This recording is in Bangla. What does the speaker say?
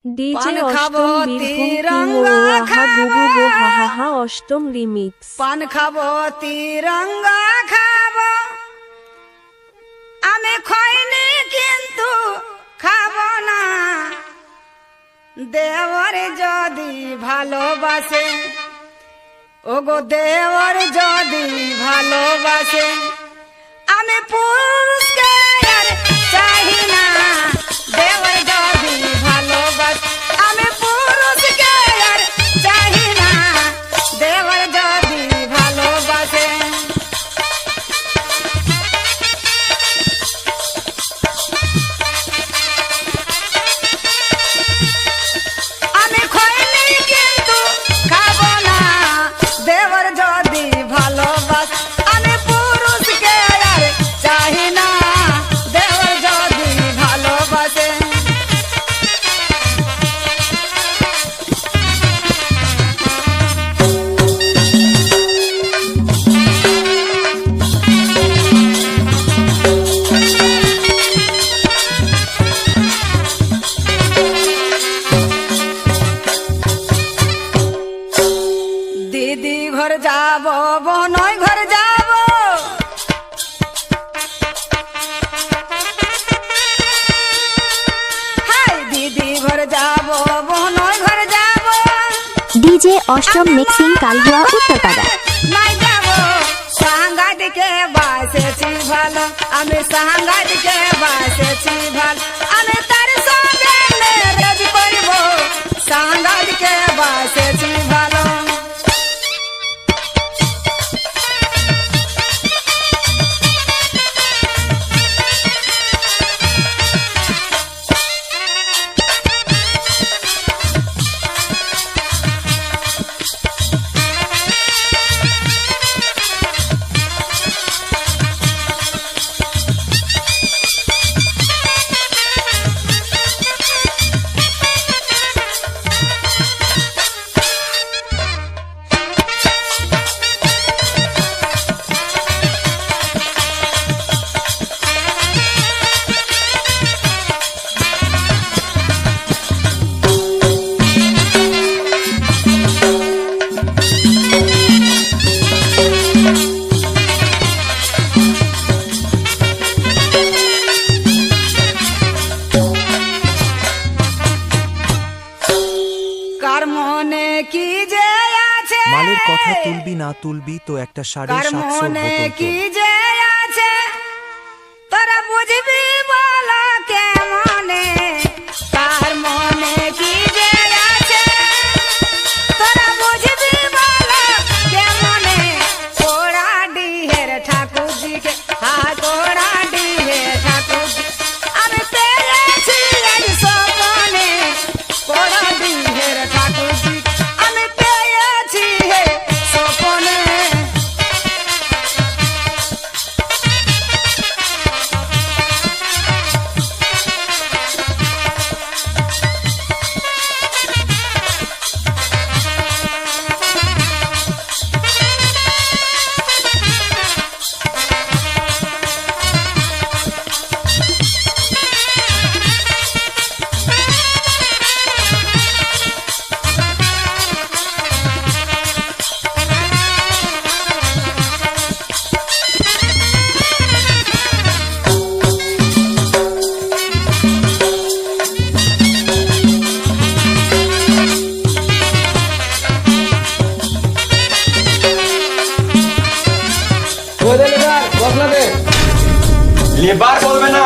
ডিজে অষ্টম বীরভূম কিং ও আহা গুগু গো হা হা হা অষ্টম রিমিক্স। পান খাবো তিরঙ্গা খাবো আমি খইনি কিন্তু খাবো না দেওয়ার যদি ভালোবাসে ওগো দেওয়ার যদি ভালোবাসে আমি পুরুষকে আর চাই না দেওয়ার যদি ভালোবাসে আমি পুরুষকে আর চাই না দেওয়ার যদি ভালোবাসে আমি খইনি কিন্তু খাবো না দেওয়ার যদি ভালোবাসে আমি পুরুষকে আর চাই না দেওয়ার যদি ভালোবাসে দিদি ঘর যাব বনই ঘর যাব হাই দিদি ঘর যাব বনই ঘর যাব ডিজে অষ্টম মিক্সিং কালগুয়া উত্তরপাড়া। নাই যাব সাংগাদিকে বাসেছি ভালো আমি সাংগাদিকে বাসেছি ভালো আমি তার সঙ্গে ম্যারেজ করব সাংগাদিকে বাসেছি ভালো কার মনে কি যে আছে মালের কথা তুলবি না তুলবি তো একটা 750 মনে বোতল কি তোল। যে আছে তোরা বুঝবি বল কেমনে কার মনে কি যে আছে তোরা বুঝবি বল কেমনে কোড়া ডিহের ঠাকুরজিকে হায় কোড়া ডিহের ঠাকুরজি আমি পেয়েছি আজ সপনে কোড়া ডিহের ঠাকুরজি আমি পেয়েছি হে সপনে লেবার বলবে না